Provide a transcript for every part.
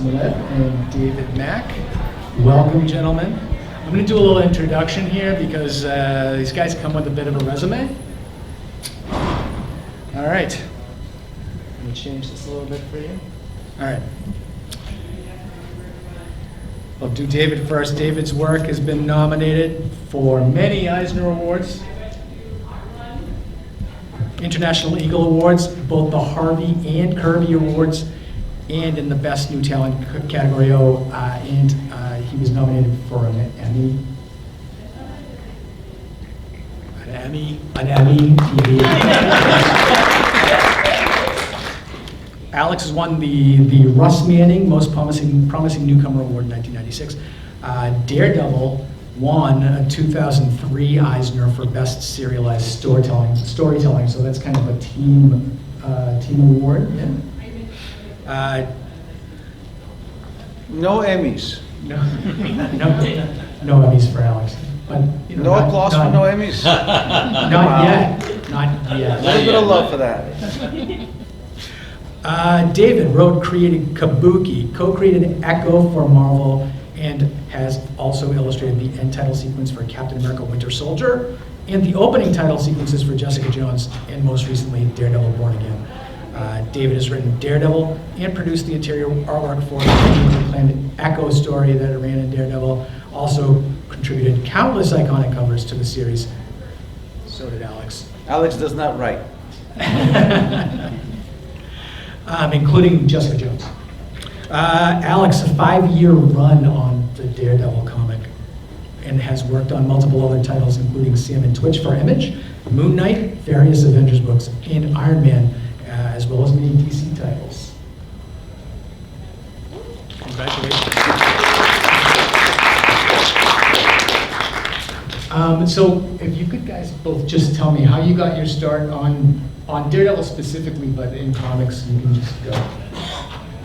Maleev and David Mack. Welcome, gentlemen. I'm going to do a little introduction here because these guys come with a bit of a resume. All right. Let me change this a little bit for you. All right. I'll do David first. David's work has been nominated for many Eisner Awards, International Eagle Awards, both the Harvey and Kirby Awards, and in the Best New Talent category. And he was nominated for an Emmy. An Emmy TV. Alex has won the Russ Manning Most Promising Newcomer Award in 1996. Daredevil won a 2003 Eisner for Best Serialized Storytelling. So that's kind of a team award. Yeah. No Emmys. No Emmys for Alex. But no applause for no Emmys. Not yet. Not yet. A little bit of love for that. David created Kabuki, co-created Echo for Marvel, and has also illustrated the end title sequence for Captain America Winter Soldier, and the opening title sequences for Jessica Jones, and most recently Daredevil Born Again. David has written Daredevil and produced the interior artwork for the acclaimed Echo story that ran in Daredevil. Also contributed countless iconic covers to the series. So did Alex. Alex does not write. Including Jessica Jones. Alex, a 5-year run on the Daredevil comic, and has worked on multiple other titles, including Sam and Twitch for Image, Moon Knight, various Avengers books, and Iron Man, as well as many DC titles. Congratulations. So if you could guys both just tell me how you got your start on Daredevil specifically, but in comics, you can just go.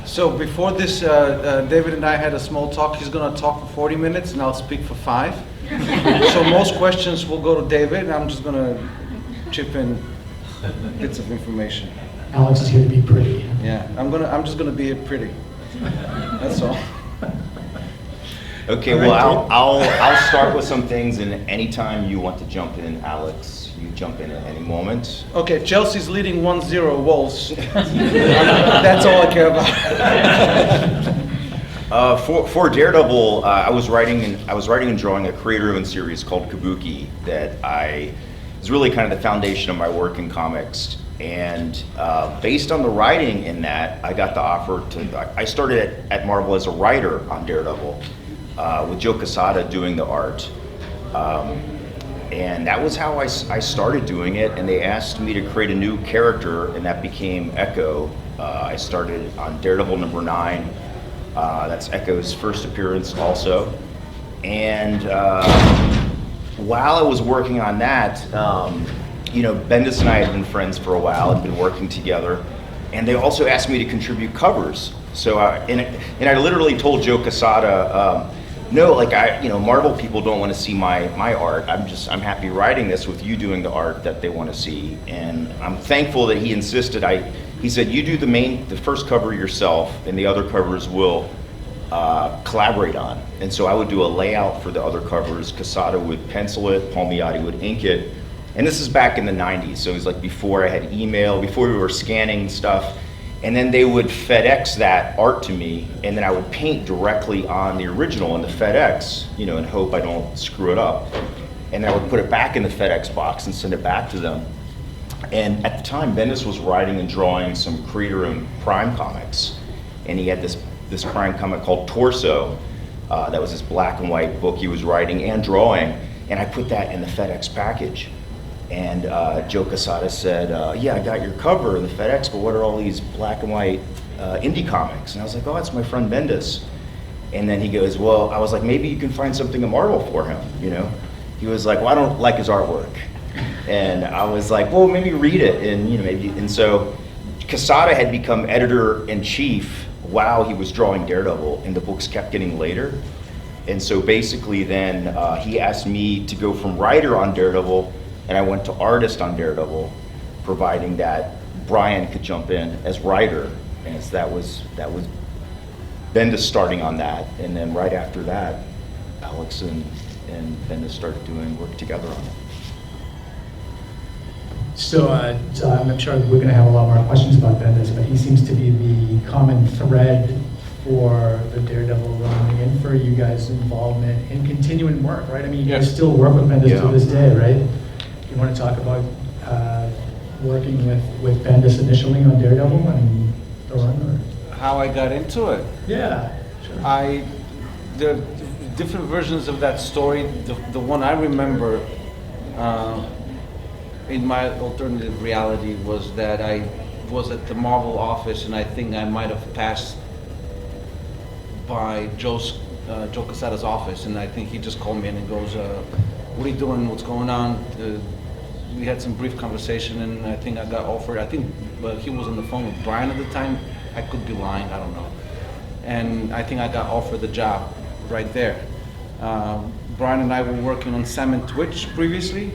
So before this, David and I had a small talk. He's going to talk for 40 minutes, and I'll speak for 5. So most questions will go to David, and I'm just going to chip in bits of information. Alex is here to be pretty. Yeah, I'm just going to be pretty. That's all. Okay, well, I'll start with some things, and anytime you want to jump in, Alex, you jump in at any moment. Okay, Chelsea's leading 1-0 Wolves. That's all I care about. For Daredevil, I was writing and drawing a creator-owned series called Kabuki that is really kind of the foundation of my work in comics. And based on the writing in that, I got the offer I started at Marvel as a writer on Daredevil. With Joe Quesada doing the art. And that was how I started doing it, and they asked me to create a new character, and that became Echo. I started on Daredevil number 9. That's Echo's first appearance also. And while I was working on that, Bendis and I had been friends for a while and been working together, and they also asked me to contribute covers. So, and I literally told Joe Quesada, no, Marvel people don't want to see my art. I'm happy writing this with you doing the art that they want to see. And I'm thankful that he insisted. He said, you do the first cover yourself, and the other covers will collaborate on. And so I would do a layout for the other covers. Quesada would pencil it, Palmiotti would ink it. And this is back in the 90s, so it was like before I had email, before we were scanning stuff. And then they would FedEx that art to me, and then I would paint directly on the original in the FedEx, and hope I don't screw it up. And I would put it back in the FedEx box and send it back to them. And at the time, Bendis was writing and drawing some creator-owned Prime comics. And he had this Prime comic called Torso. That was his black and white book he was writing and drawing. And I put that in the FedEx package. And Joe Quesada said, yeah, I got your cover in the FedEx, but what are all these black and white indie comics? And I was like, oh, that's my friend Bendis. And then he goes, well, I was like, maybe you can find something at Marvel for him, He was like, well, I don't like his artwork. And I was like, well, maybe read it, and maybe. And so Quesada had become editor-in-chief while he was drawing Daredevil, and the books kept getting later. And so basically then he asked me to go from writer on Daredevil, and I went to artist on Daredevil, providing that Brian could jump in as writer, and that was Bendis starting on that, and then right after that, Alex and Bendis started doing work together on it. So I'm sure we're going to have a lot more questions about Bendis, but he seems to be the common thread for the Daredevil run and for you guys' involvement in continuing work, right? I mean, you guys still work with Bendis to this day, right? You want to talk about working with Bendis initially on Daredevil and the run? Or? How I got into it? Yeah, sure. There are different versions of that story. The one I remember in my alternative reality was that I was at the Marvel office, and I think I might have passed by Joe Quesada's office, and I think he just called me in and goes, what are you doing, what's going on? We had some brief conversation, and I think I got offered, he was on the phone with Brian at the time. I could be lying, I don't know. And I think I got offered the job right there. Brian and I were working on Sam and Twitch previously,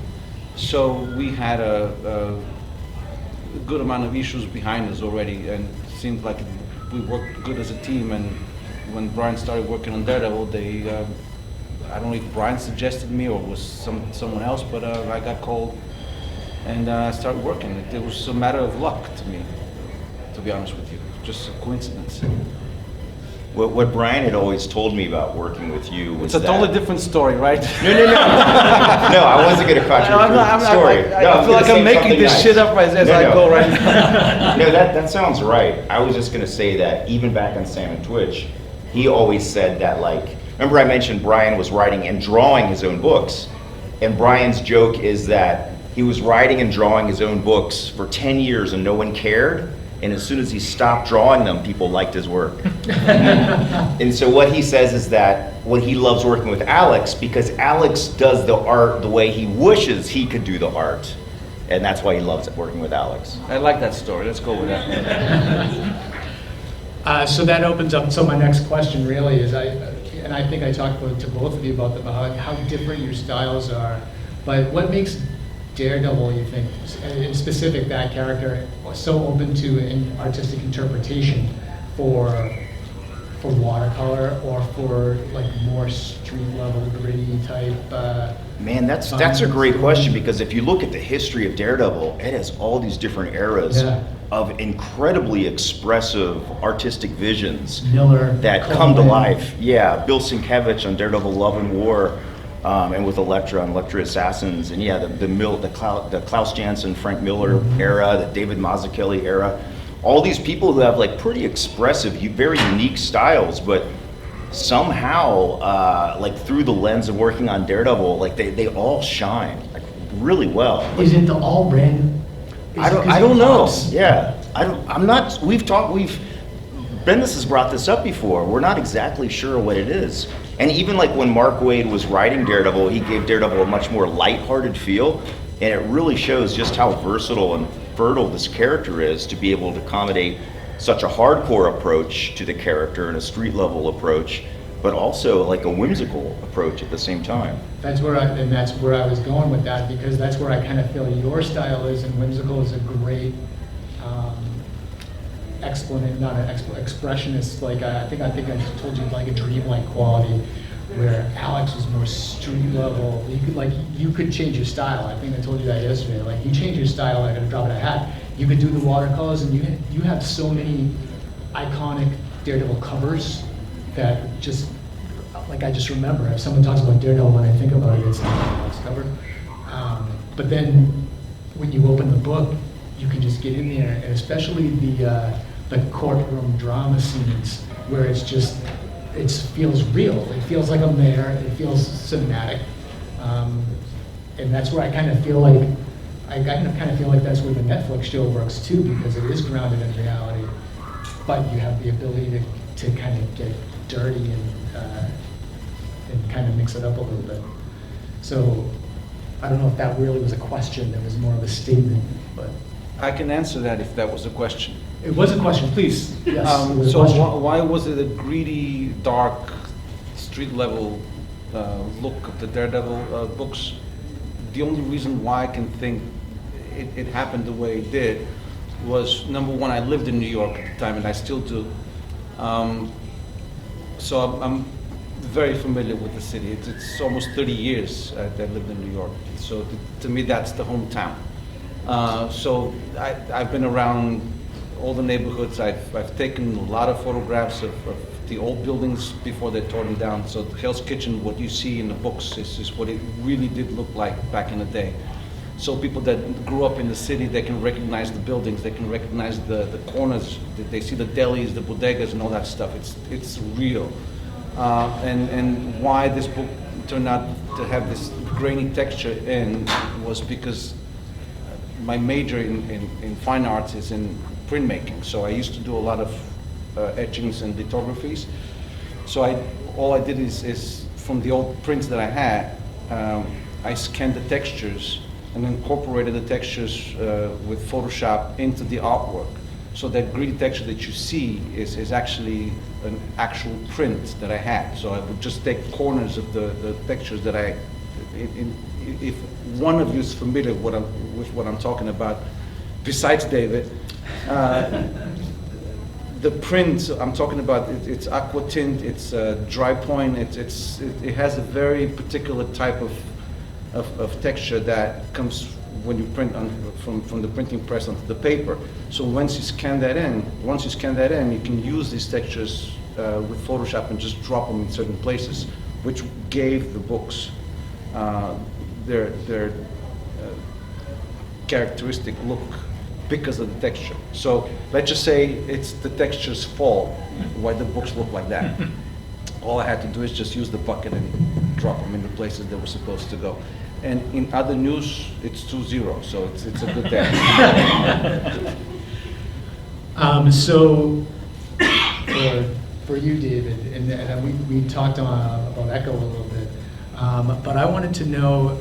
so we had a good amount of issues behind us already, and it seemed like we worked good as a team. And when Brian started working on Daredevil, I don't know if Brian suggested me or was someone else, but I got called and I started working. It was a matter of luck to me, to be honest with you, just a coincidence. What Brian had always told me about working with you was it's a totally different story, right? No, I wasn't going to contradict your story. I feel like I'm making this shit up as I go right now. No, that sounds right. I was just going to say that even back on Sam and Twitch, he always said that, like, remember I mentioned Brian was writing and drawing his own books, and Brian's joke is that he was writing and drawing his own books for 10 years and no one cared. And as soon as he stopped drawing them, people liked his work. And so what he says is that what he loves working with Alex, because Alex does the art the way he wishes he could do the art. And that's why he loves working with Alex. I like that story. Let's go with that. So that opens up, so my next question really is, and I think I talked to both of you about how different your styles are, but what makes Daredevil, you think, in specific that character, so open to an artistic interpretation for watercolor or for like more street level gritty type? Man, that's a great question, because if you look at the history of Daredevil, it has all these different eras of incredibly expressive artistic visions Miller, that come to life. Yeah, Bill Sienkiewicz on Daredevil: Love and War. And with Elektra and Elektra Assassins, and the Klaus Janson, Frank Miller era, the David Mazzucchelli era, all these people who have like pretty expressive, very unique styles, but somehow, like through the lens of working on Daredevil, like they all shine like really well. Is it the all red? I don't know. Yeah, I'm not. Bendis has brought this up before. We're not exactly sure what it is. And even like when Mark Waid was writing Daredevil, he gave Daredevil a much more lighthearted feel, and it really shows just how versatile and fertile this character is to be able to accommodate such a hardcore approach to the character and a street level approach, but also like a whimsical approach at the same time. That's where I was going with that, because that's where I kind of feel your style is, and whimsical is a great expressionist. Like I think I told you, like a dreamlike quality, where Alex was more street level. You could change your style. I think I told you that yesterday. Like you change your style, like a drop of a hat. You could do the watercolors, and you have so many iconic Daredevil covers that just like I just remember. If someone talks about Daredevil, when I think about it, it's like Alex cover. But then when you open the book, you can just get in there, and especially the courtroom drama scenes where it feels real. It feels like I'm there. It feels cinematic, and that's where I kind of feel like that's where the Netflix show works too, because it is grounded in reality, but you have the ability to kind of get dirty and kind of mix it up a little bit. So I don't know if that really was a question. That was more of a statement, but. I can answer that if that was a question. It was a question, please. Yes. Why was it a greedy, dark, street level look of the Daredevil books? The only reason why I can think it happened the way it did was, number one, I lived in New York at the time, and I still do. So I'm very familiar with the city. It's almost 30 years that I lived in New York. So to me, that's the hometown. So I've been around all the neighborhoods. I've taken a lot of photographs of the old buildings before they tore them down. So Hell's Kitchen, what you see in the books is what it really did look like back in the day. So people that grew up in the city, they can recognize the buildings, they can recognize the corners, they see the delis, the bodegas and all that stuff. It's real. And why this book turned out to have this grainy texture in was because my major in fine arts is in printmaking. So I used to do a lot of etchings and lithographies. So all I did is from the old prints that I had, I scanned the textures and incorporated the textures with Photoshop into the artwork. So that gritty texture that you see is actually an actual print that I had. So I would just take corners of the textures that if one of you is familiar with what I'm talking about, besides David, the print I'm talking about, it's aqua tint, it's dry point, it has a very particular type of texture that comes when you print from the printing press onto the paper. So once you scan that in, you can use these textures with Photoshop and just drop them in certain places, which gave the books their characteristic look because of the texture. So let's just say it's the texture's fault why the books look like that. All I had to do is just use the bucket and drop them in the places they were supposed to go. And in other news, it's 2-0, so it's a good day. So for you, David, and we talked about Echo a little bit, but I wanted to know,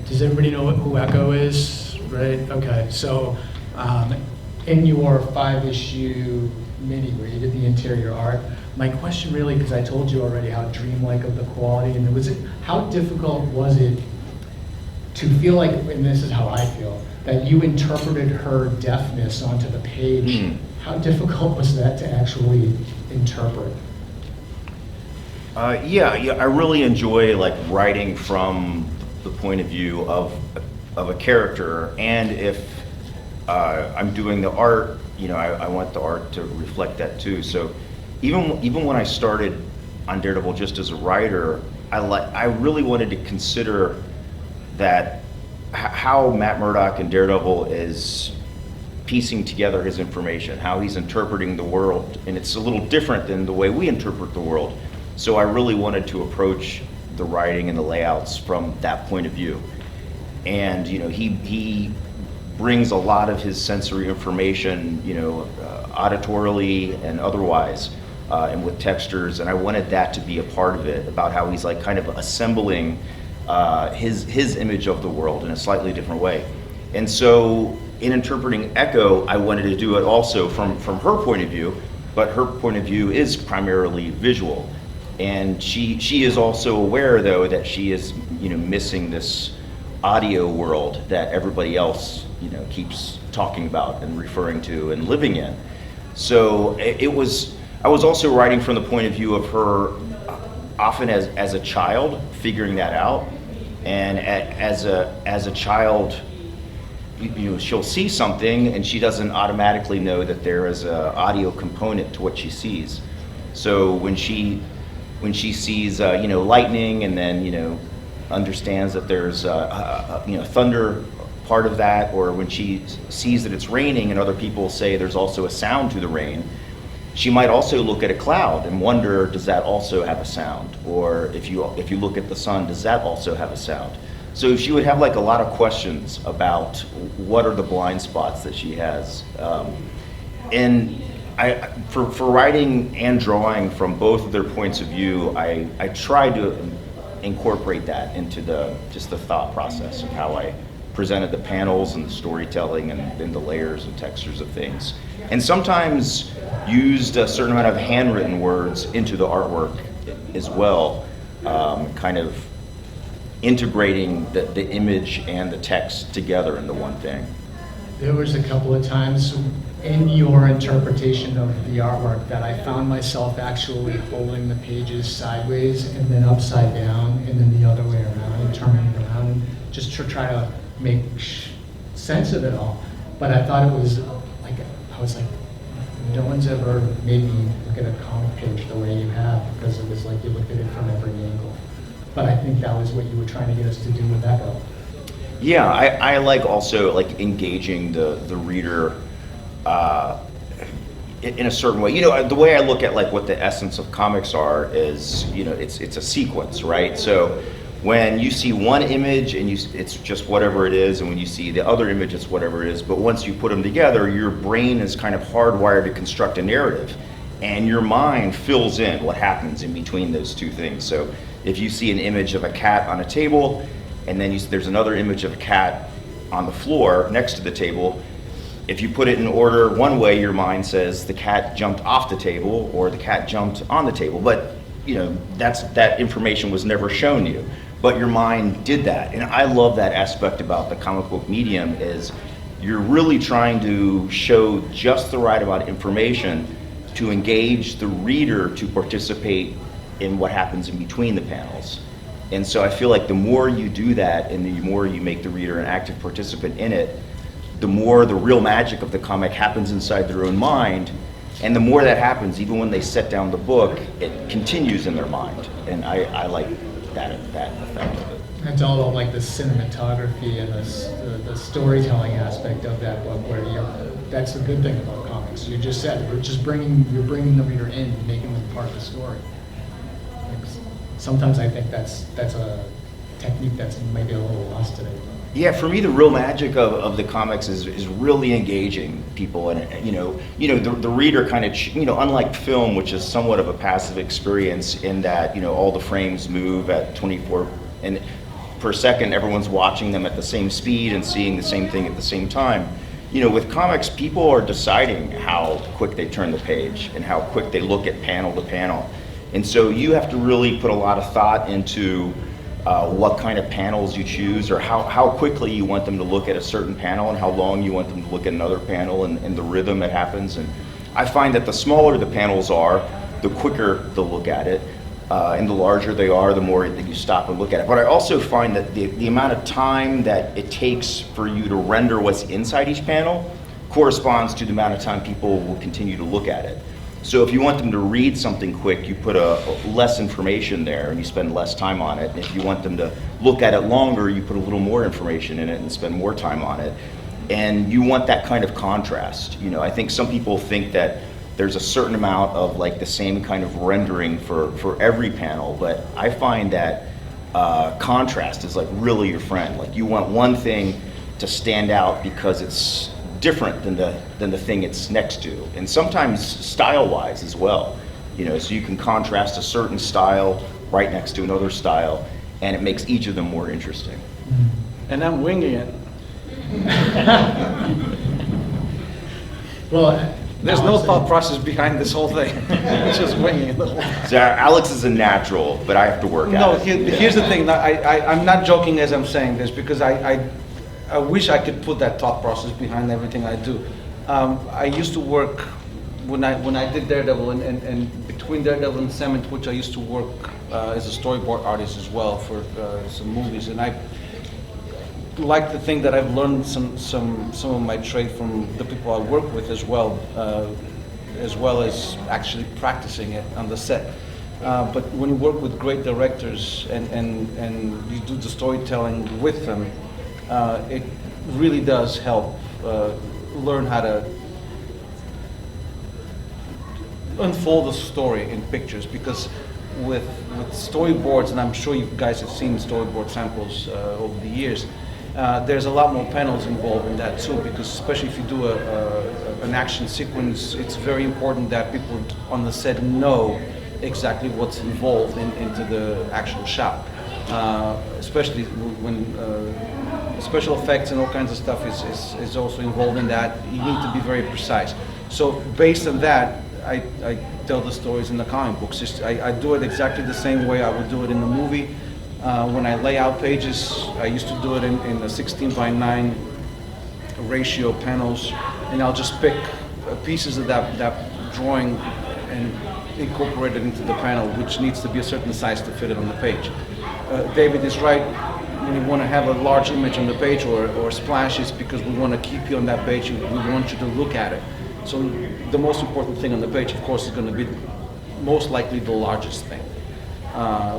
does everybody know who Echo is, right? Okay, so in your 5-issue mini where you did the interior art, my question really, because I told you already how dreamlike of the quality, and how difficult was it to feel like, and this is how I feel, that you interpreted her deafness onto the page? How difficult was that to actually interpret? Yeah, I really enjoy like writing from the point of view of a character, and if I'm doing the art, I want the art to reflect that too. So even when I started on Daredevil just as a writer, I really wanted to consider that how Matt Murdock and Daredevil is piecing together his information, how he's interpreting the world, and it's a little different than the way we interpret the world. So I really wanted to approach the writing and the layouts from that point of view. And he brings a lot of his sensory information, auditorily and otherwise, and with textures, and I wanted that to be a part of it, about how he's like kind of assembling his image of the world in a slightly different way. And so in interpreting Echo, I wanted to do it also from her point of view, but her point of view is primarily visual. And she is also aware, though, that she is missing this audio world that everybody else keeps talking about and referring to and living in. So I was also writing from the point of view of her often as a child figuring that out, and as a child, she'll see something and she doesn't automatically know that there is an audio component to what she sees. So when she sees lightning, and then understands that there's thunder part of that, or when she sees that it's raining and other people say there's also a sound to the rain, she might also look at a cloud and wonder, does that also have a sound? Or if you look at the sun, does that also have a sound? So she would have like a lot of questions about what are the blind spots that she has. And for writing and drawing from both of their points of view, I tried to incorporate that into the thought process of how I presented the panels and the storytelling and the layers and textures of things. And sometimes used a certain amount of handwritten words into the artwork as well, kind of integrating the image and the text together into one thing. There was a couple of times in your interpretation of the artwork that I found myself actually holding the pages sideways and then upside down and then the other way around and turning it around just to try to make sense of it all. But I thought it was like, I was like, no one's ever made me look at a comic page the way you have, because it was like you looked at it from every angle. But I think that was what you were trying to get us to do with Echo. Yeah, I like also like engaging the reader in a certain way. You know, the way I look at like what the essence of comics are is, you know, it's a sequence, right? So when you see one image and it's just whatever it is, and when you see the other image, it's whatever it is. But once you put them together, your brain is kind of hardwired to construct a narrative, and your mind fills in what happens in between those two things. So if you see an image of a cat on a table, and then there's another image of a cat on the floor next to the table, if you put it in order one way, your mind says the cat jumped off the table or the cat jumped on the table. But you know, that information was never shown you. But your mind did that. And I love that aspect about the comic book medium is you're really trying to show just the right amount of information to engage the reader to participate in what happens in between the panels. And so I feel like the more you do that and the more you make the reader an active participant in it, the more the real magic of the comic happens inside their own mind. And the more that happens, even when they set down the book, it continues in their mind. And I like that effect of it. It's all about like the cinematography and the storytelling aspect of that book, where that's the good thing about comics. You just said you're bringing the reader in, making them part of the story. Like, sometimes I think that's a technique that's maybe a little lost today. Yeah, for me, the real magic of the comics is really engaging people, and the reader kind of, unlike film, which is somewhat of a passive experience in that, all the frames move at 24 and per second, everyone's watching them at the same speed and seeing the same thing at the same time. With comics, people are deciding how quick they turn the page and how quick they look at panel to panel, and so you have to really put a lot of thought into what kind of panels you choose, or how quickly you want them to look at a certain panel and how long you want them to look at another panel, and the rhythm that happens. And I find that the smaller the panels are, the quicker they'll look at it, and the larger they are, the more that you stop and look at it. But I also find that the amount of time that it takes for you to render what's inside each panel corresponds to the amount of time people will continue to look at it. So if you want them to read something quick, you put less information there and you spend less time on it. And if you want them to look at it longer, you put a little more information in it and spend more time on it. And you want that kind of contrast. I think some people think that there's a certain amount of like the same kind of rendering for every panel, but I find that contrast is like really your friend. Like you want one thing to stand out because it's different than the thing it's next to, and sometimes style-wise as well. So you can contrast a certain style right next to another style, and it makes each of them more interesting. And I'm winging it. Well, there's no thought process behind this whole thing. It's just winging it. So Alex is a natural, but I have to work No, at it. here's the thing. I'm not joking as I'm saying this, because I wish I could put that thought process behind everything I do. I used to work, when I did Daredevil, and between Daredevil and Cement, which I used to work as a storyboard artist as well for some movies, and I like to think that I've learned some of my trade from the people I work with as well as actually practicing it on the set. But when you work with great directors and you do the storytelling with them, it really does help learn how to unfold a story in pictures, because with storyboards, and I'm sure you guys have seen storyboard samples over the years, there's a lot more panels involved in that too, because especially if you do an action sequence, it's very important that people on the set know exactly what's involved into the actual shot, especially when special effects and all kinds of stuff is also involved in that. You need to be very precise. So based on that, I tell the stories in the comic books. I do it exactly the same way I would do it in the movie. When I lay out pages, I used to do it in a 16:9 ratio panels, and I'll just pick pieces of that drawing and incorporate it into the panel, which needs to be a certain size to fit it on the page. David is right. When you want to have a large image on the page or splashes, because we want to keep you on that page, we want you to look at it. So the most important thing on the page, of course, is going to be most likely the largest thing.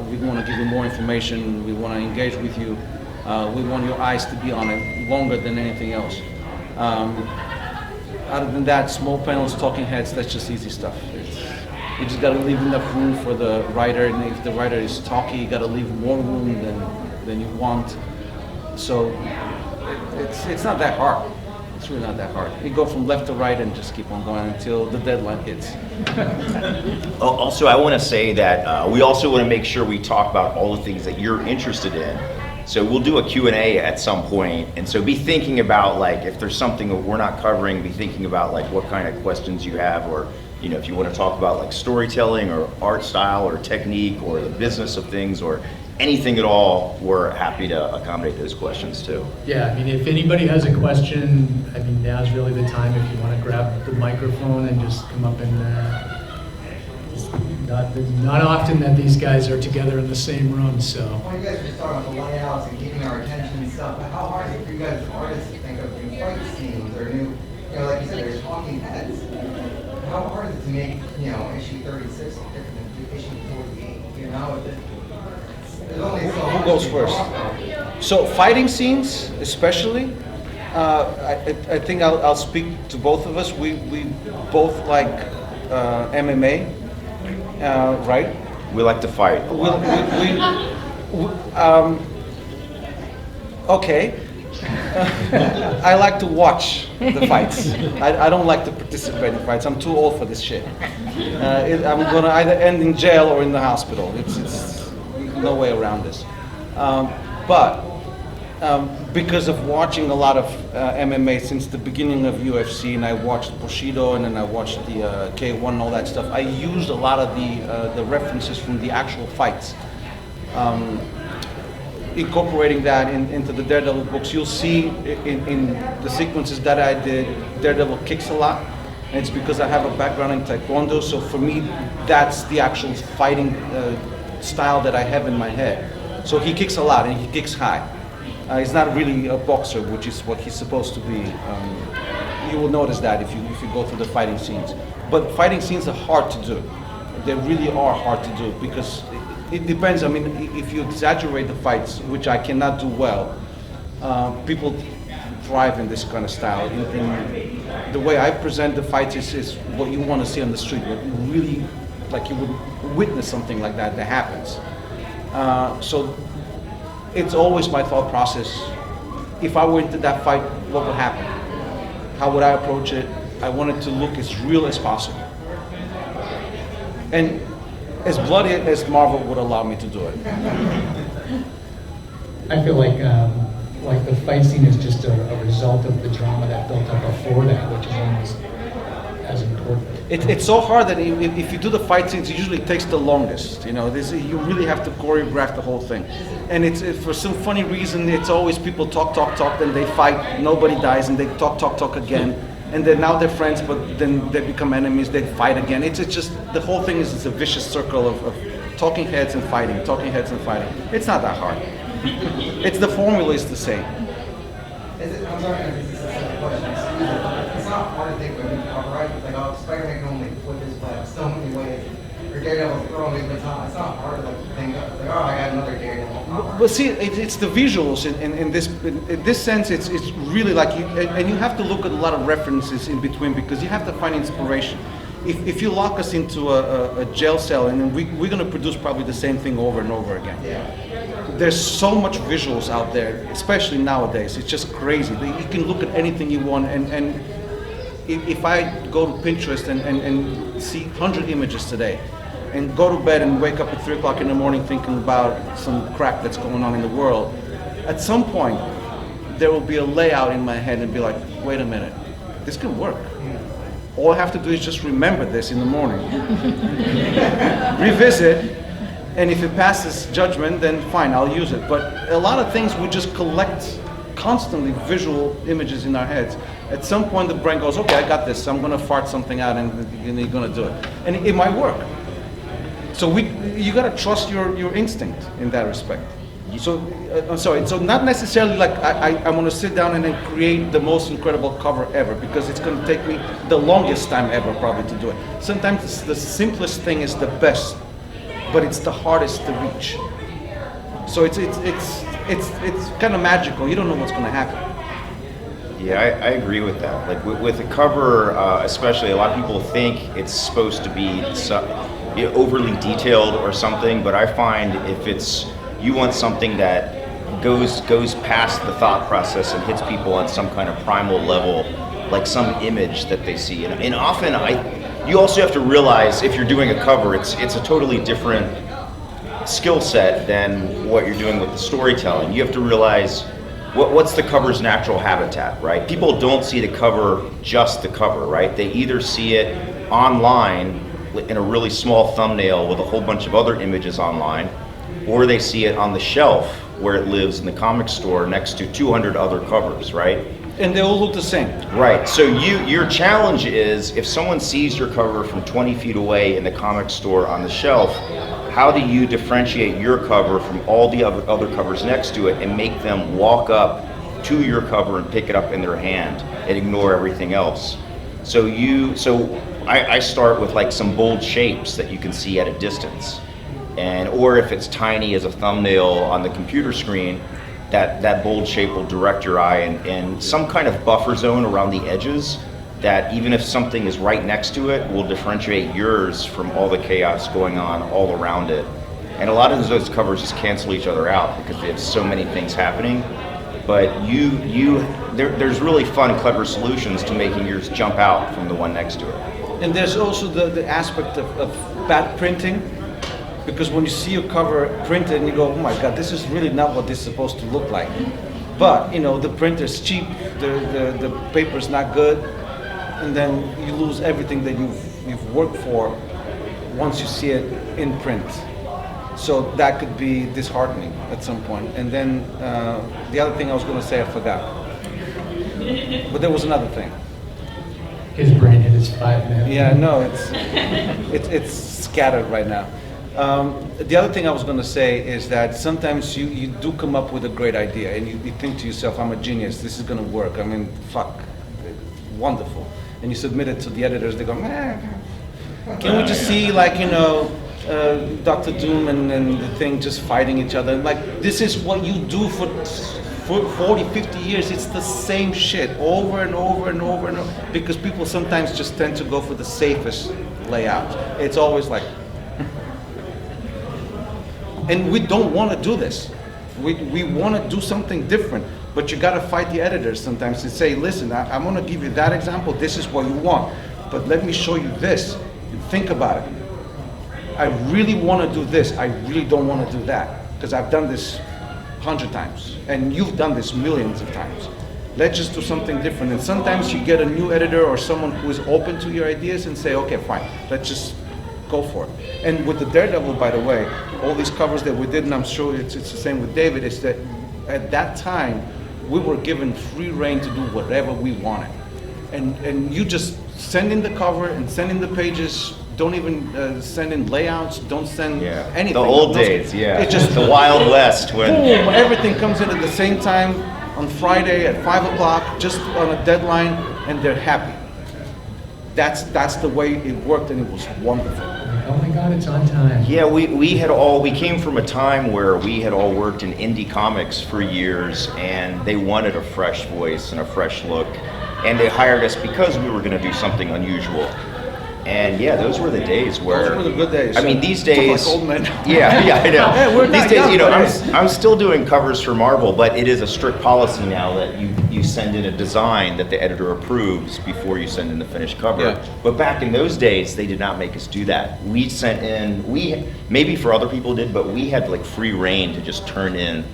We want to give you more information. We want to engage with you. We want your eyes to be on it longer than anything else. Other than that, small panels, talking heads, that's just easy stuff. You just got to leave enough room for the writer, and if the writer is talky, you got to leave more room than you want. So it's not that hard. It's really not that hard. You go from left to right and just keep on going until the deadline hits. Also, I want to say that we also want to make sure we talk about all the things that you're interested in. So we'll do a Q&A at some point, and so be thinking about, like, if there's something that we're not covering, be thinking about like what kind of questions you have, or if you want to talk about like storytelling or art style or technique or the business of things or anything at all, we're happy to accommodate those questions too. Yeah, I mean, if anybody has a question, I mean, now's really the time if you want to grab the microphone and just come up and not often that these guys are together in the same room, so. Well, you guys are talking about the layouts and keeping our attention and stuff, but how hard is it for you guys as artists to think of new fight scenes or new, like you said, there's talking heads. How hard is it to make, issue 36 different than issue 48, There's only so Who much goes you first? talk about. So fighting scenes, especially, I think I'll speak to both of us. We both like MMA, right? We like to fight. Okay. I like to watch the fights. I don't like to participate in fights. I'm too old for this shit. I'm gonna either end in jail or in the hospital. It's no way around this. But because of watching a lot of MMA since the beginning of UFC, and I watched Bushido, and then I watched the K1 and all that stuff, I used a lot of the references from the actual fights. Incorporating that into the Daredevil books, you'll see in the sequences that I did, Daredevil kicks a lot, and it's because I have a background in Taekwondo, so for me, that's the actual fighting style that I have in my head. So he kicks a lot, and he kicks high. He's not really a boxer, which is what he's supposed to be. You will notice that if you go through the fighting scenes. But fighting scenes are hard to do. They really are hard to do because it depends. I mean, if you exaggerate the fights, which I cannot do well, people thrive in this kind of style. In the way I present the fights is what you want to see on the street. What really, like you would witness something like that happens. So it's always my thought process. If I went into that fight, what would happen? How would I approach it? I want it to look as real as possible. And as bloody as Marvel would allow me to do it. I feel like the fight scene is just a result of the drama that built up before that, which is almost as important. It's so hard that if you do the fight scenes, it usually takes the longest. You really have to choreograph the whole thing. And it's for some funny reason, it's always people talk, then they fight, nobody dies, and they talk again. And then now they're friends, but then they become enemies, they fight again. It's just, the whole thing is a vicious circle of talking heads and fighting, talking heads and fighting. It's not that hard. The formula is the same. I'm sorry, this is a question. It's not hard to think when you talk, right? It's like, Spider-Man can only flip his web so many ways. Or Daredevil's throwing his baton. It's not hard to think of. Like, I got another Daredevil. But see, it's the visuals in this sense. It's really like and you have to look at a lot of references in between because you have to find inspiration. If you lock us into a jail cell and then we're going to produce probably the same thing over and over again. Yeah. There's so much visuals out there, especially nowadays. It's just crazy. You can look at anything you want, and if I go to Pinterest and see 100 images today, and go to bed and wake up at 3 o'clock in the morning thinking about some crap that's going on in the world, at some point there will be a layout in my head and be like, wait a minute, this can work. All I have to do is just remember this in the morning, revisit, and if it passes judgment, then fine, I'll use it. But a lot of things we just collect constantly visual images in our heads. At some point, the brain goes, okay, I got this. I'm gonna fart something out, and you're gonna do it, and it might work. So you gotta trust your instinct in that respect. So I'm sorry. So not necessarily like I want to sit down and then create the most incredible cover ever, because it's going to take me the longest time ever probably to do it. Sometimes the simplest thing is the best, but it's the hardest to reach. So it's kind of magical. You don't know what's going to happen. Yeah, I agree with that. Like with a cover, especially, a lot of people think it's supposed to be overly detailed or something, but I find if you want something that goes past the thought process and hits people on some kind of primal level, like some image that they see. And often you also have to realize, if you're doing a cover, it's a totally different skill set than what you're doing with the storytelling. You have to realize what's the cover's natural habitat, right? People don't see the cover, just the cover, right? They either see it online in a really small thumbnail with a whole bunch of other images online, or they see it on the shelf where it lives in the comic store next to 200 other covers, right? And they all look the same. Right, so your challenge is, if someone sees your cover from 20 feet away in the comic store on the shelf, how do you differentiate your cover from all the other covers next to it and make them walk up to your cover and pick it up in their hand and ignore everything else? So I start with like some bold shapes that you can see at a distance. Or if it's tiny as a thumbnail on the computer screen, that bold shape will direct your eye, and some kind of buffer zone around the edges that, even if something is right next to it, will differentiate yours from all the chaos going on all around it. And a lot of those covers just cancel each other out because they have so many things happening. But there's really fun, clever solutions to making yours jump out from the one next to it. And there's also the aspect of bad printing. Because when you see your cover printed and you go, oh my God, this is really not what this is supposed to look like. But the printer's cheap, the paper's not good, and then you lose everything that you've worked for once you see it in print. So that could be disheartening at some point. And then the other thing I was going to say, I forgot. But there was another thing. His brain hit his 5 minutes. Yeah, no, it's scattered right now. The other thing I was going to say is that sometimes you do come up with a great idea and you think to yourself, I'm a genius, this is going to work. I mean, fuck, wonderful. And you submit it to the editors, they go, can we just see Dr. Doom and the Thing just fighting each other? Like, this is what you do for 40, 50 years. It's the same shit over and over and over and over, because people sometimes just tend to go for the safest layout. It's always like, and we don't want to do this. We want to do something different, but you got to fight the editors sometimes and say, listen, I'm going to give you that example. This is what you want, but let me show you this. And think about it. I really want to do this. I really don't want to do that, because I've done this 100 times, and you've done this millions of times. Let's just do something different. And sometimes you get a new editor or someone who is open to your ideas and say, okay, fine, let's just go for it. And with the Daredevil, by the way, all these covers that we did, and I'm sure it's the same with David, is that at that time, we were given free reign to do whatever we wanted. And you just send in the cover and send in the pages, don't even send in layouts, don't send anything. The old days, yeah. It's just the Wild West. Boom, everything comes in at the same time on Friday at 5 o'clock, just on a deadline, and they're happy. That's the way it worked, and it was wonderful. Oh my God, it's on time. Yeah, we came from a time where we had all worked in indie comics for years, and they wanted a fresh voice and a fresh look, and they hired us because we were going to do something unusual. And yeah, those were the days where... Those were the good days. I mean, these days... Like old men. Yeah, I know. Hey, we're these not days, young, I'm still doing covers for Marvel, but it is a strict policy now that you send in a design that the editor approves before you send in the finished cover. Yeah. But back in those days, they did not make us do that. We sent in... maybe for other people did, but we had like free reign to just turn in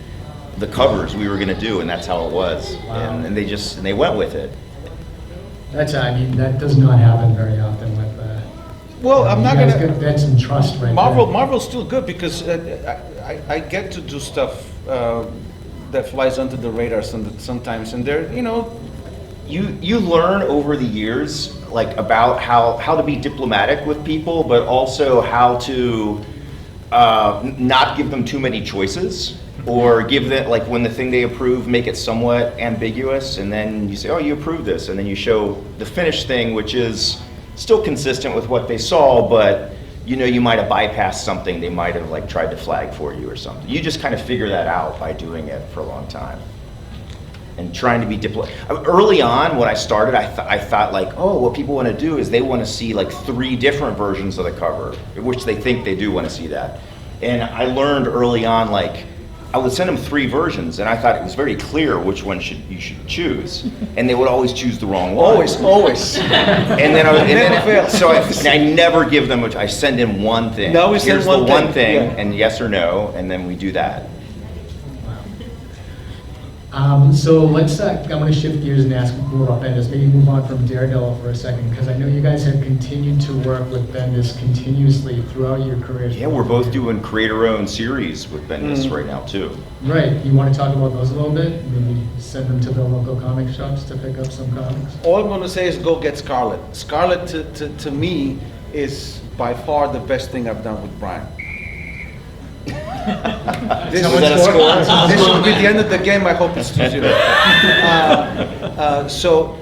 the covers we were going to do, and that's how it was. Wow. And they went with it. That does not happen very often with... Well, I'm not gonna. That's some trust right Marvel, there. Marvel's still good because I get to do stuff that flies under the radar sometimes, and they're you learn over the years, like, about how to be diplomatic with people, but also how to not give them too many choices, or give them, like, when the thing they approve, make it somewhat ambiguous, and then you say, oh, you approved this, and then you show the finished thing, which is still consistent with what they saw, but you know, you might have bypassed something they might have, like, tried to flag for you or something. You just kind of figure that out by doing it for a long time and trying to be diplomatic. Early on, when I started, I thought, like, oh, what people want to do is they want to see, like, 3 different versions of the cover, which they think they do want to see that. And I learned early on, like, I would send them 3 versions, and I thought it was very clear which one you should choose, and they would always choose the wrong one. Always. And then I never give them. I send in one thing. No, we Here's send the one thing, thing, yeah. and yes or no, and then we do that. So let's, I'm going to shift gears and ask more about Bendis. Maybe move on from Daredevil for a second, because I know you guys have continued to work with Bendis continuously throughout your careers. Yeah, we're both doing creator-owned series with Bendis right now too. Right. You want to talk about those a little bit? Maybe send them to the local comic shops to pick up some comics? All I'm gonna say is go get Scarlet. Scarlet to me is by far the best thing I've done with Brian. This Is that a score? This will be the end of the game. I hope it's 2-0. So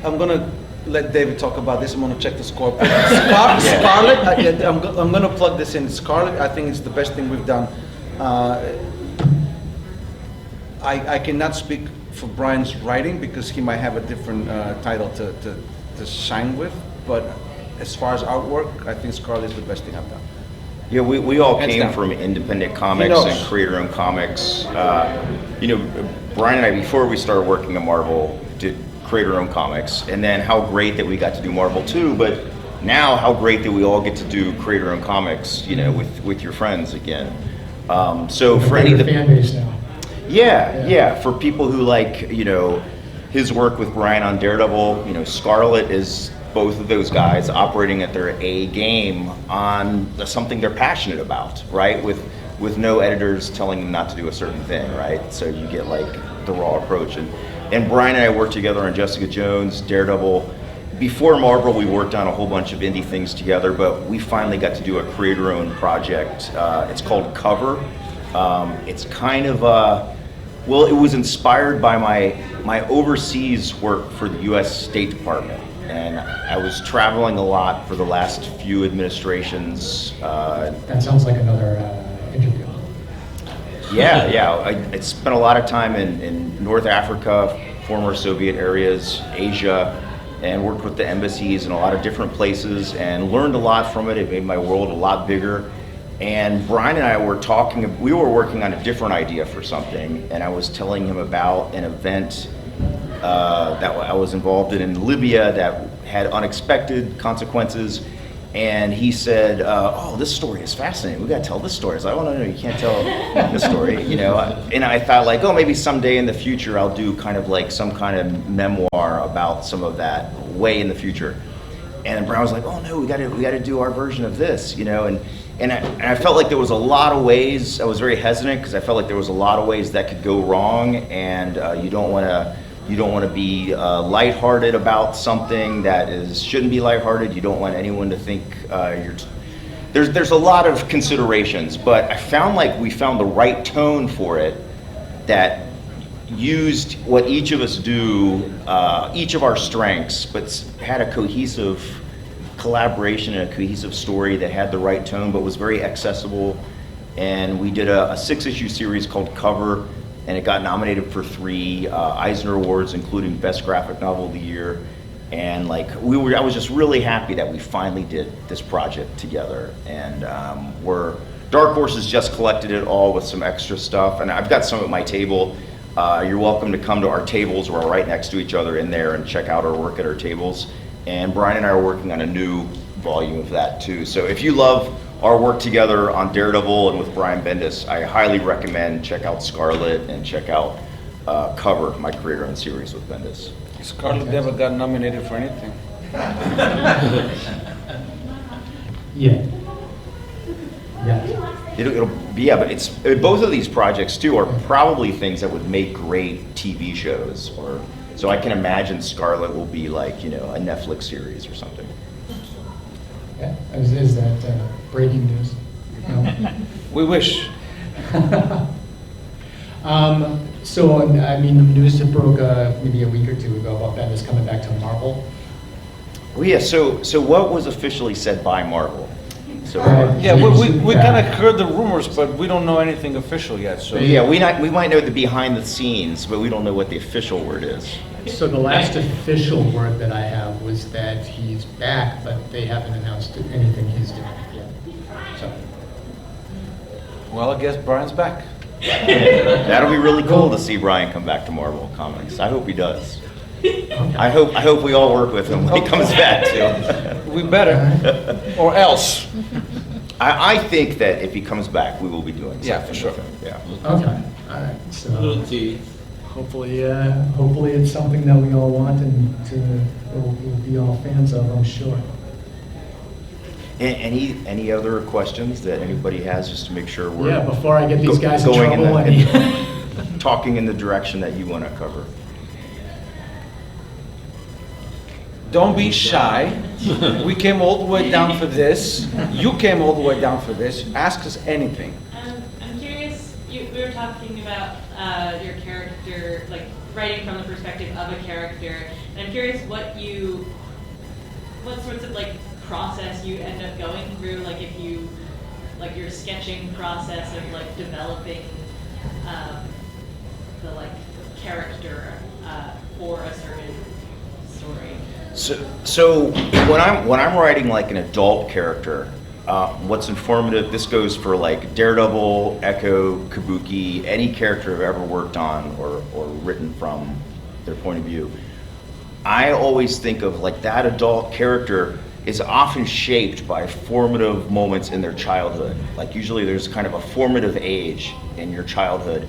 I'm gonna let David talk about this. I'm gonna check the score. Scarlet, I'm gonna plug this in. Scarlet, I think it's the best thing we've done. I cannot speak for Brian's writing because he might have a different title to shine with. But as far as artwork, I think Scarlet is the best thing I've done. Yeah, we all Hands came down. from independent comics and creator-owned comics. You know, Brian and I, before we started working at Marvel, did creator-owned comics, and then how great that we got to do Marvel too, but now how great that we all get to do creator-owned comics, you know, with your friends again. So for any of the fan base now. Yeah, for people who like, you know, his work with Brian on Daredevil, you know, Scarlet is both of those guys operating at their A game on something they're passionate about, right? With no editors telling them not to do a certain thing, right? So you get like the raw approach. And Brian and I worked together on Jessica Jones, Daredevil. Before Marvel, we worked on a whole bunch of indie things together, but we finally got to do a creator-owned project. It's called Cover. It's kind of well, it was inspired by my overseas work for the U.S. State Department. And I was traveling a lot for the last few administrations. That sounds like another interview. Yeah. I spent a lot of time in North Africa, former Soviet areas, Asia, and worked with the embassies in a lot of different places and learned a lot from it. It made my world a lot bigger. And Brian and I were talking, we were working on a different idea for something, and I was telling him about an event that I was involved in Libya that had unexpected consequences. And he said, oh, this story is fascinating. We got to tell this story. I was like, oh, no, you can't tell this story, you know. And I thought, like, oh, maybe someday in the future I'll do kind of like some kind of memoir about some of that way in the future. And Brian was like, oh, no, we got to do our version of this, you know. And I felt like there was a lot of ways. I was very hesitant because I felt like there was a lot of ways that could go wrong, and you don't want to be lighthearted about something that shouldn't be lighthearted. You don't want anyone to think there's a lot of considerations, but I found like we found the right tone for it that used what each of us do, each of our strengths, but had a cohesive collaboration and a cohesive story that had the right tone but was very accessible. And we did a 6-issue series called Cover, and it got nominated for 3 Eisner Awards, including Best Graphic Novel of the Year. And like I was just really happy that we finally did this project together. And Dark Horse has just collected it all with some extra stuff, and I've got some at my table. You're welcome to come to our tables. We're right next to each other in there and check out our work at our tables. And Brian and I are working on a new volume of that too. So if you love our work together on Daredevil and with Brian Bendis, I highly recommend check out Scarlet and check out Cover, my creator-owned series with Bendis. Scarlet never got nominated for anything. Yeah. But both of these projects too are probably things that would make great TV shows or So I can imagine Scarlet will be like, you know, a Netflix series or something. Yeah, is that breaking news? No? We wish. So, I mean, the news that broke maybe a week or two ago about Bendis coming back to Marvel. Well, yeah, so what was officially said by Marvel? So Yeah, we kind of heard the rumors, but we don't know anything official yet, so. yeah, we might know the behind the scenes, but we don't know what the official word is. So the last official word that I have was that he's back, but they haven't announced anything he's doing yet. So, Well, I guess Brian's back. That'll be really cool to see Brian come back to Marvel Comics. I hope he does. I hope we all work with him when he comes back too. We better, or else. I think that if he comes back, we will be doing something. Yeah, for sure. with him. Yeah. okay, all right. So hopefully it's something that we all want and we'll be all fans of, I'm sure. Any other questions that anybody has, just to make sure we're Yeah, before I get these guys in going trouble. talking in the direction that you want to cover. Don't be shy. We came all the way down for this. You came all the way down for this. Ask us anything. I'm curious, we were talking about your character, like writing from the perspective of a character, and I'm curious what sorts of like process you end up going through, like if you, like your sketching process of like developing the like character for a certain story. So when I'm writing like an adult character, what's informative, this goes for like Daredevil, Echo, Kabuki, any character I've ever worked on or written from their point of view. I always think of like that adult character is often shaped by formative moments in their childhood. Like usually there's kind of a formative age in your childhood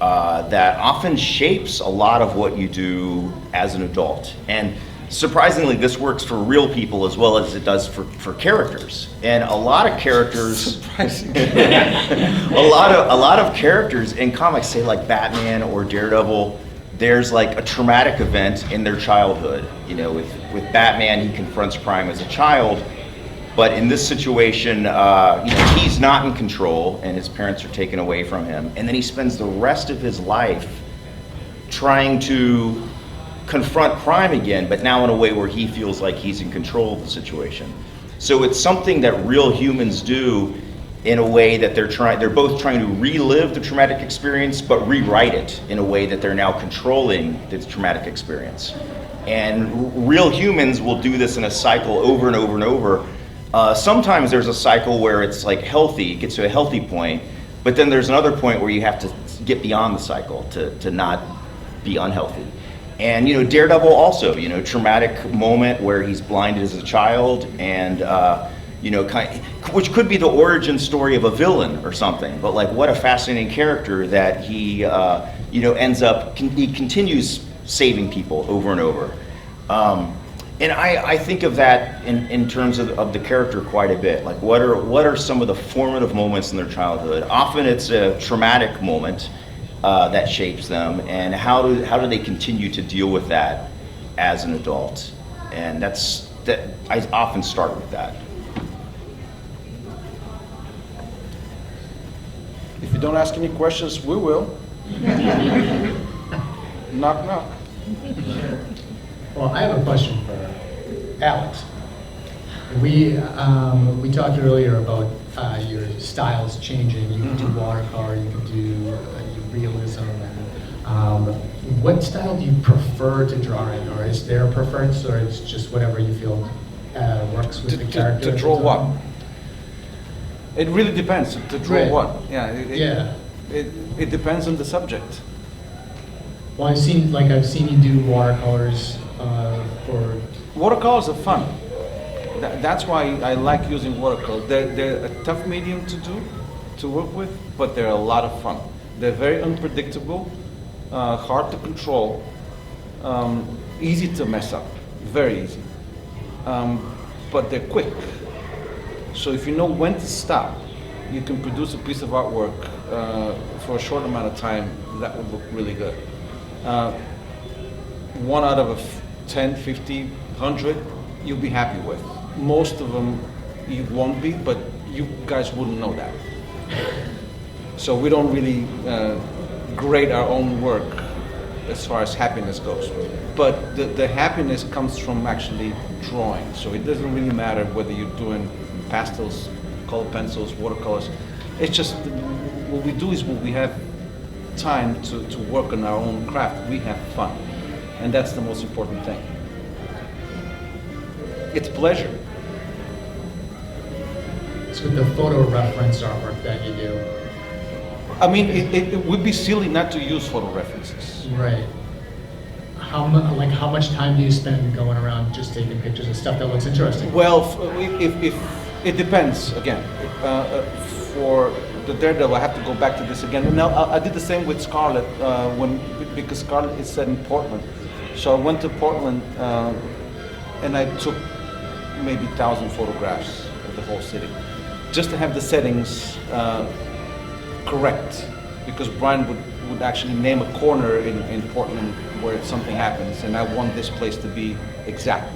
that often shapes a lot of what you do as an adult. And surprisingly, this works for real people as well as it does for characters. And a lot of characters, a lot of characters in comics, say like Batman or Daredevil, there's like a traumatic event in their childhood. You know, with Batman, he confronts crime as a child, but in this situation, he's not in control, and his parents are taken away from him, and then he spends the rest of his life trying to confront crime again, but now in a way where he feels like he's in control of the situation. So it's something that real humans do in a way that they're both trying to relive the traumatic experience, but rewrite it in a way that they're now controlling the traumatic experience. And real humans will do this in a cycle over and over and over. Sometimes there's a cycle where it's like healthy, it gets to a healthy point, but then there's another point where you have to get beyond the cycle to not be unhealthy. And Daredevil also, traumatic moment where he's blinded as a child, and which could be the origin story of a villain or something. But like, what a fascinating character that he, ends up, he continues saving people over and over. And I think of that in terms of the character quite a bit. Like, what are some of the formative moments in their childhood? Often it's a traumatic moment that shapes them, and how do they continue to deal with that as an adult? And I often start with that. If you don't ask any questions, we will. Knock, knock. Well, I have a question for Alex. We talked earlier about your styles changing. You can do watercolor, you can do realism. And, what style do you prefer to draw in, or is there a preference, or it's just whatever you feel works with the character? To draw what? It really depends. To draw Right. what? Yeah. It depends on the subject. Well, I've seen you do watercolors for. Watercolors are fun. That's why I like using watercolor. They're a tough medium to work with, but they're a lot of fun. They're very unpredictable, hard to control, easy to mess up, very easy. But they're quick. So if you know when to stop, you can produce a piece of artwork for a short amount of time that would look really good. 1 out of 10, 50, 100, you'll be happy with. Most of them you won't be, but you guys wouldn't know that. So we don't really grade our own work as far as happiness goes. But the happiness comes from actually drawing. So it doesn't really matter whether you're doing pastels, colored pencils, watercolors. It's just what we do is when we have time to work on our own craft, we have fun. And that's the most important thing. It's pleasure. So the photo reference artwork that you do. I mean, it would be silly not to use photo references. Right. How much time do you spend going around just taking pictures of stuff that looks interesting? Well, if it depends. Again, for the Daredevil, I have to go back to this again. Now, I did the same with Scarlet because Scarlet is set in Portland. So I went to Portland and I took maybe 1,000 photographs of the whole city, just to have the settings correct. Because Brian would actually name a corner in Portland where something happens, and I want this place to be exact.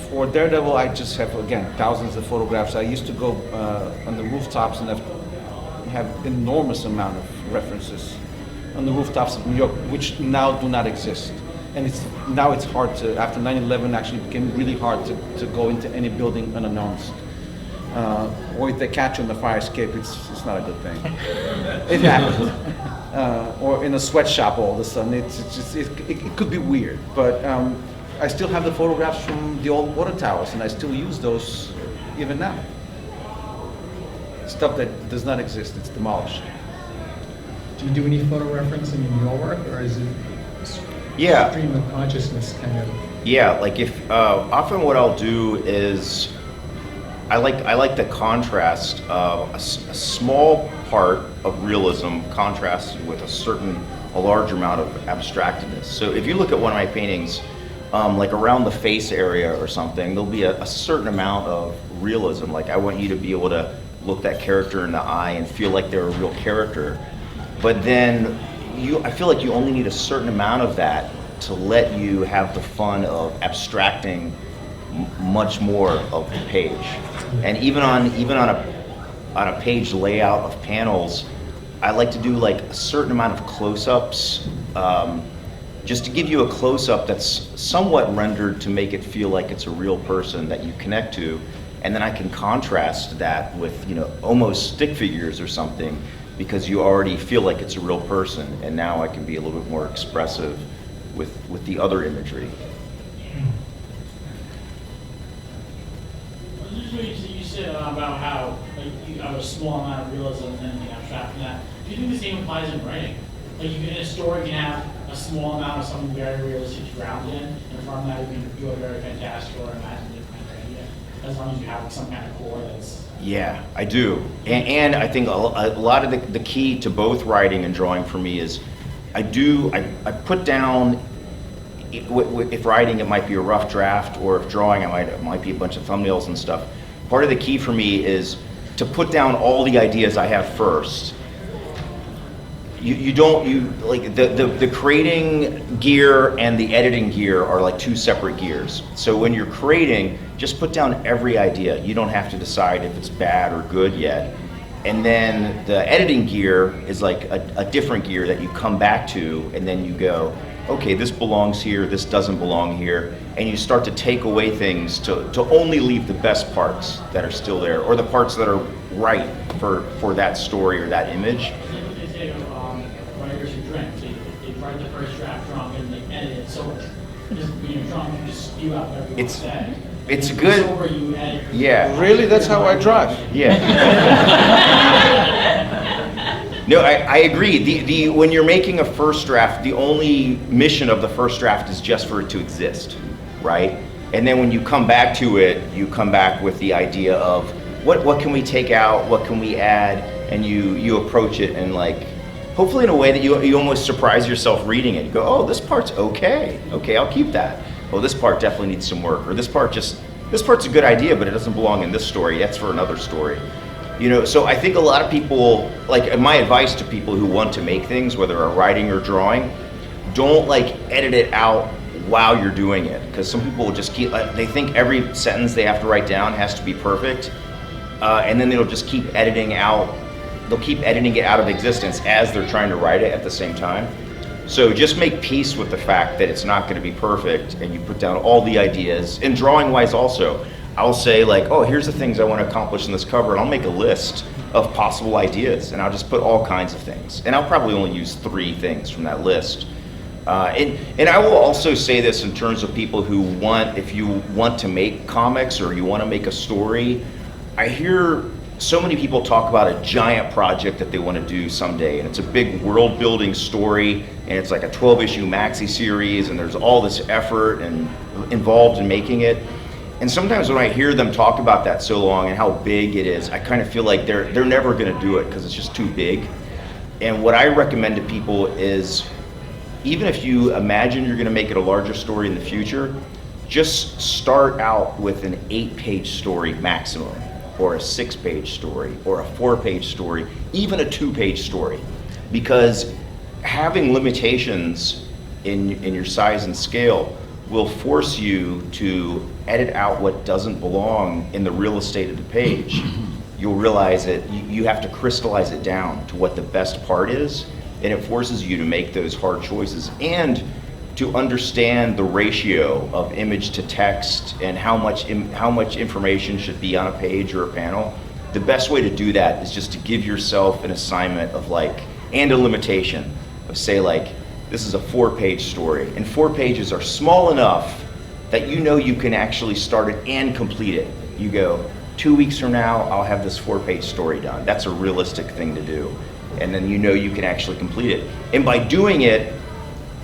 For Daredevil, I just have, again, thousands of photographs. I used to go on the rooftops and have enormous amount of references on the rooftops of New York, which now do not exist. And now it's hard to, after 9/11, actually became really hard to go into any building unannounced. Or if they catch you on the fire escape, it's not a good thing. It happens. Or in a sweatshop all of a sudden, it could be weird. But I still have the photographs from the old water towers, and I still use those even now. Stuff that does not exist, it's demolished. Do you do any photo referencing in your work, or is it Yeah. stream of consciousness kind of? Yeah, like if often what I'll do is I like the contrast of a small part of realism contrasted with a large amount of abstractedness. So if you look at one of my paintings, like around the face area or something, there'll be a certain amount of realism. Like I want you to be able to look that character in the eye and feel like they're a real character. But then I feel like you only need a certain amount of that to let you have the fun of abstracting much more of the page. And even on a page layout of panels, I like to do like a certain amount of close-ups, just to give you a close-up that's somewhat rendered to make it feel like it's a real person that you connect to, and then I can contrast that with, almost stick figures or something, because you already feel like it's a real person, and now I can be a little bit more expressive with the other imagery. You said about how you have a small amount of realism and then abstract from that. Do you think the same applies in writing? Like in a story, you can have a small amount of something very realistic to ground in, and from that you can do a very fantastic or imaginative kind of idea, as long as you have some kind of core that's... Yeah, I do. And I think a lot of the key to both writing and drawing for me is I put down, if writing it might be a rough draft, or if drawing it might be a bunch of thumbnails and stuff. Part of the key for me is to put down all the ideas I have first. The creating gear and the editing gear are like two separate gears. So when you're creating, just put down every idea. You don't have to decide if it's bad or good yet. And then the editing gear is like a different gear that you come back to, and then you go, okay, this belongs here, this doesn't belong here, and you start to take away things to only leave the best parts that are still there, or the parts that are right for that story or that image. They say writers who drink, they write the first draft drunk and they edit it sober. Just when you're drunk, you just spew out whatever you want to say. It's and good. Sober, you edit. Yeah. Really? That's how I drive. Yeah. No, I agree. When you're making a first draft, the only mission of the first draft is just for it to exist, right? And then when you come back to it, you come back with the idea of what can we take out, what can we add, and you approach it and like, hopefully in a way that you almost surprise yourself reading it. You go, oh, this part's okay. Okay, I'll keep that. Oh, this part definitely needs some work, or this part's a good idea, but it doesn't belong in this story. That's for another story. So I think a lot of people, like my advice to people who want to make things, whether are writing or drawing, don't like edit it out while you're doing it, because some people will just keep, they think every sentence they have to write down has to be perfect, and then they'll just keep editing it out of existence as they're trying to write it at the same time. So just make peace with the fact that it's not going to be perfect, and you put down all the ideas. And drawing wise also, I'll say like, oh, here's the things I want to accomplish in this cover, and I'll make a list of possible ideas, and I'll just put all kinds of things. And I'll probably only use 3 things from that list. And I will also say this in terms of people who want, if you want to make comics or you want to make a story, I hear so many people talk about a giant project that they want to do someday, and it's a big world building story, and it's like a 12-issue maxi series, and there's all this effort and involved in making it. And sometimes when I hear them talk about that so long and how big it is, I kind of feel like they're never going to do it because it's just too big. And what I recommend to people is, even if you imagine you're going to make it a larger story in the future, just start out with an 8-page story maximum, or a 6-page story, or a 4-page story, even a 2-page story. Because having limitations in your size and scale will force you to edit out what doesn't belong in the real estate of the page. You'll realize that you have to crystallize it down to what the best part is, and it forces you to make those hard choices and to understand the ratio of image to text and how much information should be on a page or a panel. The best way to do that is just to give yourself an assignment of like, and a limitation of say like, this is a 4-page story, and 4 pages are small enough that you know you can actually start it and complete it. You go, 2 weeks from now, I'll have this 4-page story done. That's a realistic thing to do. And then you know you can actually complete it. And by doing it,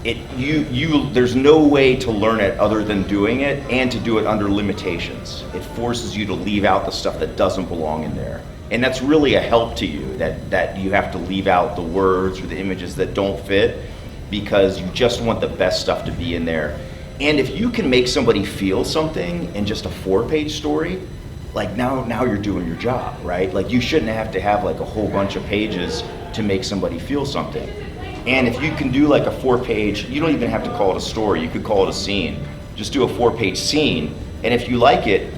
there's no way to learn it other than doing it, and to do it under limitations. It forces you to leave out the stuff that doesn't belong in there. And that's really a help to you, that you have to leave out the words or the images that don't fit, because you just want the best stuff to be in there. And if you can make somebody feel something in just a 4-page story, like now you're doing your job, right? Like you shouldn't have to have like a whole bunch of pages to make somebody feel something. And if you can do like a 4-page, you don't even have to call it a story, you could call it a scene. Just do a 4-page scene, and if you like it,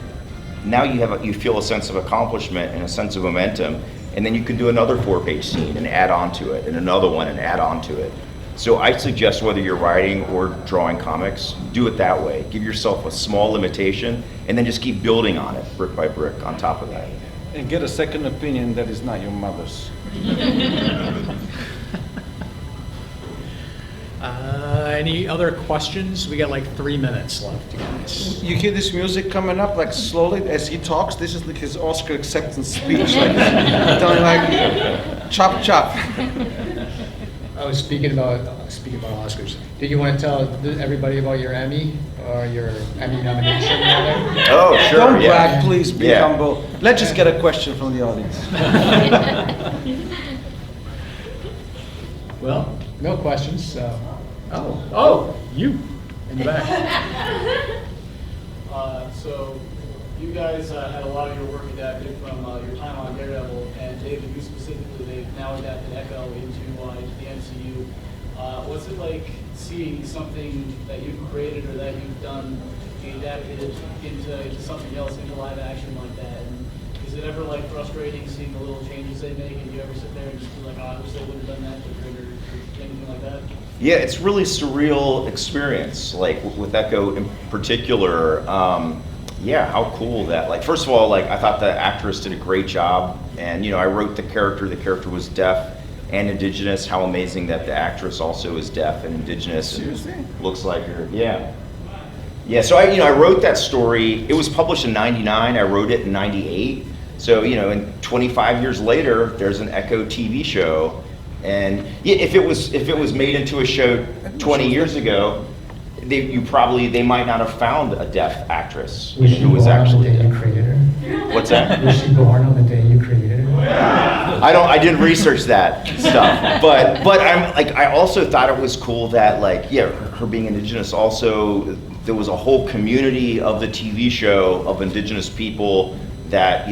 now you feel a sense of accomplishment and a sense of momentum, and then you can do another 4-page scene and add on to it, and another one and add on to it. So I suggest whether you're writing or drawing comics, do it that way. Give yourself a small limitation, and then just keep building on it, brick by brick, on top of that. And get a second opinion that is not your mother's. Any other questions? We got like 3 minutes left, guys. You hear this music coming up like slowly as he talks. This is like his Oscar acceptance speech, like telling like chop chop. I was speaking about Oscars. Did you want to tell everybody about your Emmy or your Emmy nomination? Rather? Oh, sure. Don't yeah. brag, please. Be Yeah. humble. Let's just get a question from the audience. Well, no questions. So. Oh, you in the back. So you guys had a lot of your work adapted from your time on Daredevil, and David, you specifically, they've now adapted Echo into the MCU. What's it like seeing something that you've created or that you've done be adapted into something else, into live action like that? And is it ever like frustrating seeing the little changes they make, and do you ever sit there and just be like, oh, I wish they would have done that quicker, or anything like that? Yeah, it's really surreal experience, like with Echo in particular. Yeah, how cool that, like, first of all, like, I thought the actress did a great job, and, I wrote the character was deaf and indigenous. How amazing that the actress also is deaf and indigenous. Seriously? And looks like her, yeah. Yeah, so I wrote that story. It was published in '99, I wrote it in '98. So, and 25 years later, there's an Echo TV show. And yeah, if it was made into a show 20 years ago, they might not have found a deaf actress who was actually on the day deaf. you created her? What's that? Was she born on the day you created her? I didn't research that stuff, but I also thought it was cool that her being indigenous, also there was a whole community of the TV show of indigenous people that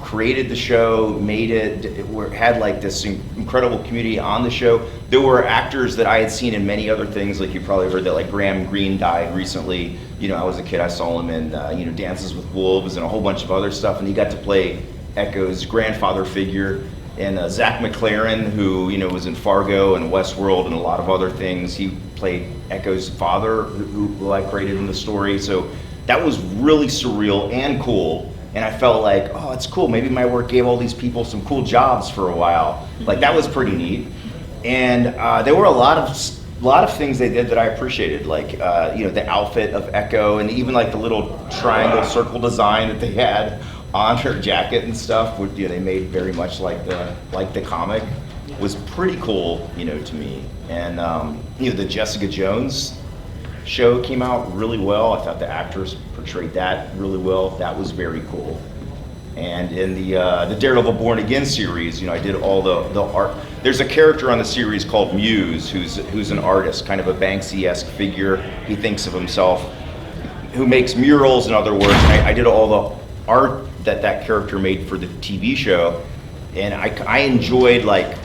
created the show, made it, had like this incredible community on the show. There were actors that I had seen in many other things, like you probably heard that like Graham Greene died recently. You know, I was a kid, I saw him in you know, Dances with Wolves and a whole bunch of other stuff, and he got to play Echo's grandfather figure. And Zach McLaren, who you know was in Fargo and Westworld and a lot of other things, he played Echo's father, who I created in the story. So that was really surreal and cool. And I felt like, oh, it's cool. Maybe my work gave all these people some cool jobs for a while. Like that was pretty neat. And there were a lot of things they did that I appreciated, like you know, the outfit of Echo, and even like the little triangle circle design that they had on her jacket and stuff, which you know, they made very much like the comic, was pretty cool, you know, to me. And you know, the Jessica Jones show came out really well. I thought the actress portrayed that really well. That was very cool. And in the Daredevil Born Again series, you know, I did all the art. There's a character on the series called Muse, who's an artist, kind of a Banksy-esque figure. He thinks of himself, who makes murals, in other words. I did all the art that character made for the TV show, and I enjoyed like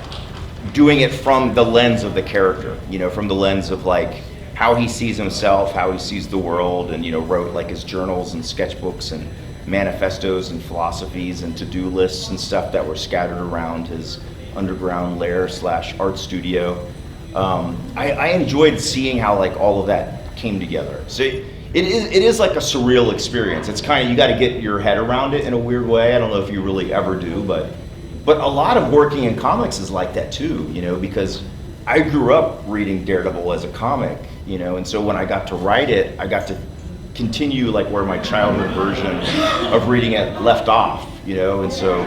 doing it from the lens of the character, you know, from the lens of like how he sees himself, how he sees the world, and you know, wrote like his journals and sketchbooks and manifestos and philosophies and to-do lists and stuff that were scattered around his underground lair / art studio. I enjoyed seeing how like all of that came together. So it is like a surreal experience. It's kind of, you got to get your head around it in a weird way. I don't know if you really ever do, but a lot of working in comics is like that too, you know, because I grew up reading Daredevil as a comic, you know, and so when I got to write it, I got to continue like where my childhood version of reading it left off, you know, and so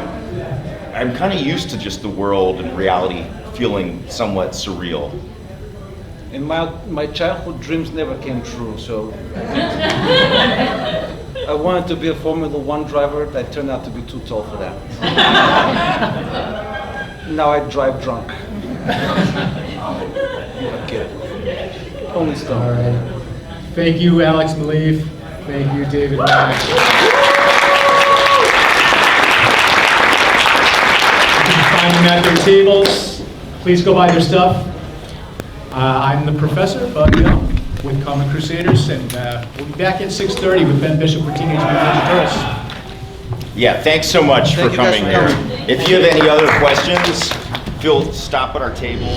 I'm kind of used to just the world and reality feeling somewhat surreal. And my childhood dreams never came true, so I wanted to be a Formula One driver. That turned out to be too tall for that. Now I drive drunk. Okay. Only All stone. right. Thank you, Alex Maleev. Thank you, David Mack. You can find them at their tables. Please go buy their stuff. I'm the professor, Bud Young, with Comic Crusaders, and we'll be back at 6:30 with Ben Bishop for Teenage Mutant Ninja Turtles. Yeah, thanks so much Thank for you guys coming for here. coming. If you have any other questions, stop at our table.